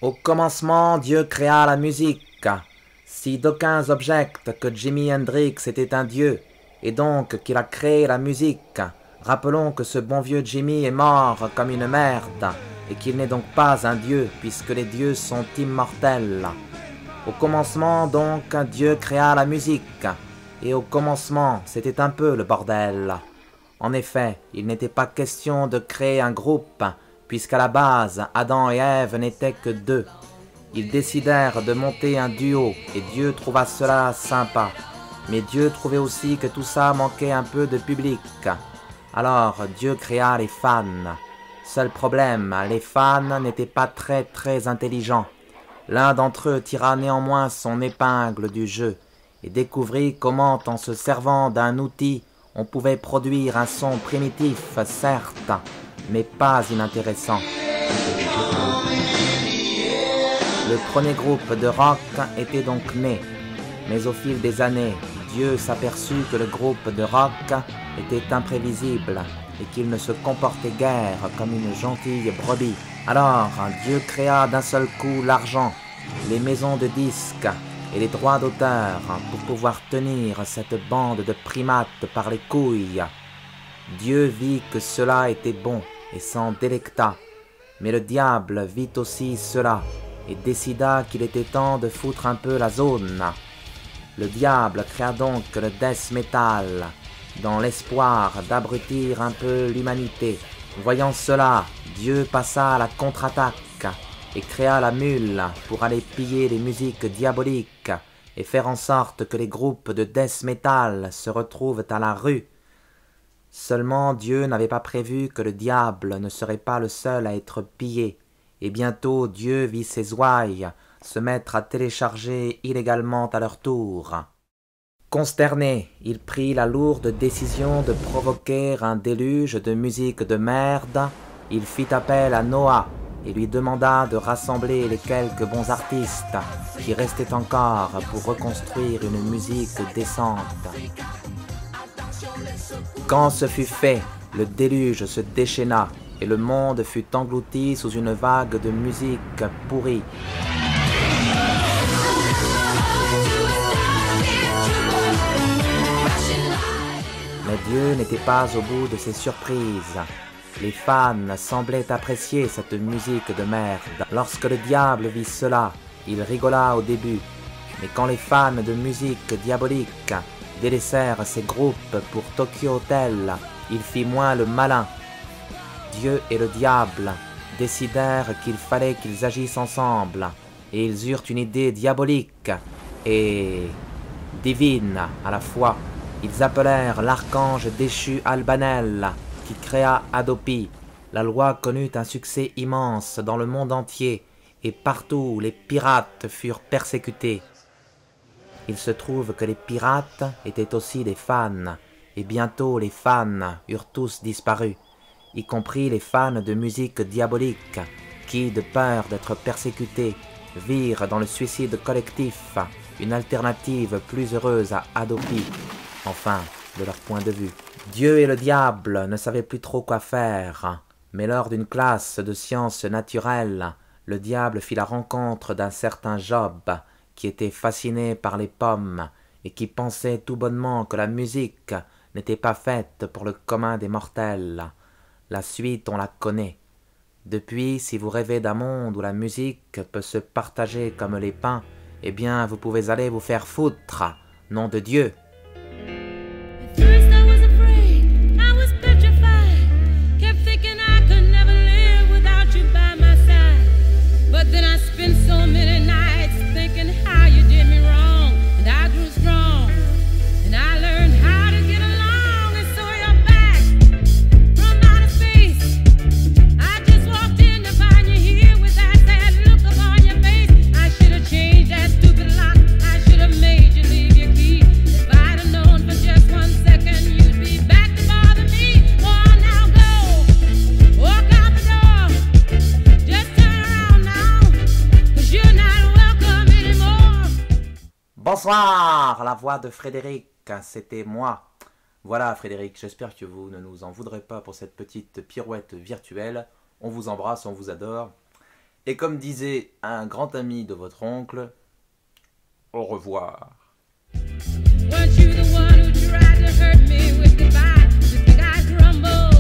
Au commencement, Dieu créa la musique. Si d'aucuns objectent que Jimi Hendrix était un dieu, et donc qu'il a créé la musique, rappelons que ce bon vieux Jimi est mort comme une merde, et qu'il n'est donc pas un dieu, puisque les dieux sont immortels. Au commencement, donc, Dieu créa la musique, et au commencement, c'était un peu le bordel. En effet, il n'était pas question de créer un groupe, puisqu'à la base, Adam et Ève n'étaient que deux. Ils décidèrent de monter un duo, et Dieu trouva cela sympa. Mais Dieu trouvait aussi que tout ça manquait un peu de public. Alors Dieu créa les fans. Seul problème, les fans n'étaient pas très intelligents. L'un d'entre eux tira néanmoins son épingle du jeu, et découvrit comment, en se servant d'un outil, on pouvait produire un son primitif, certes, mais pas inintéressant. Le premier groupe de rock était donc né, mais au fil des années, Dieu s'aperçut que le groupe de rock était imprévisible et qu'il ne se comportait guère comme une gentille brebis. Alors Dieu créa d'un seul coup l'argent, les maisons de disques et les droits d'auteur pour pouvoir tenir cette bande de primates par les couilles. Dieu vit que cela était bon et s'en délecta, mais le diable vit aussi cela et décida qu'il était temps de foutre un peu la zone. Le diable créa donc le death metal, dans l'espoir d'abrutir un peu l'humanité. Voyant cela, Dieu passa à la contre-attaque et créa la mule pour aller piller les musiques diaboliques et faire en sorte que les groupes de death metal se retrouvent à la rue. Seulement Dieu n'avait pas prévu que le diable ne serait pas le seul à être pillé, et bientôt Dieu vit ses ouailles se mettre à télécharger illégalement à leur tour. Consterné, il prit la lourde décision de provoquer un déluge de musique de merde. Il fit appel à Noah et lui demanda de rassembler les quelques bons artistes qui restaient encore pour reconstruire une musique décente. Quand ce fut fait, le déluge se déchaîna et le monde fut englouti sous une vague de musique pourrie. Mais Dieu n'était pas au bout de ses surprises. Les fans semblaient apprécier cette musique de merde. Lorsque le diable vit cela, il rigola au début. Mais quand les fans de musique diabolique délaissèrent ces groupes pour Tokyo Hotel, il fit moins le malin. Dieu et le diable décidèrent qu'il fallait qu'ils agissent ensemble, et ils eurent une idée diabolique et divine à la fois. Ils appelèrent l'archange déchu Albanel, qui créa Adopi. La loi connut un succès immense dans le monde entier, et partout les pirates furent persécutés. Il se trouve que les pirates étaient aussi des fans, et bientôt les fans eurent tous disparu, y compris les fans de musique diabolique, qui, de peur d'être persécutés, virent dans le suicide collectif une alternative plus heureuse à Adopi, enfin, de leur point de vue. Dieu et le diable ne savaient plus trop quoi faire, mais lors d'une classe de sciences naturelles, le diable fit la rencontre d'un certain Job, qui était fasciné par les pommes et qui pensait tout bonnement que la musique n'était pas faite pour le commun des mortels. La suite, on la connaît. Depuis, si vous rêvez d'un monde où la musique peut se partager comme les pains, eh bien, vous pouvez aller vous faire foutre, nom de Dieu. Bonsoir, la voix de Frédéric, c'était moi. Voilà Frédéric, j'espère que vous ne nous en voudrez pas pour cette petite pirouette virtuelle. On vous embrasse, on vous adore. Et comme disait un grand ami de votre oncle, au revoir. Weren't you the one who tried to hurt me with goodbye? You think I crumble?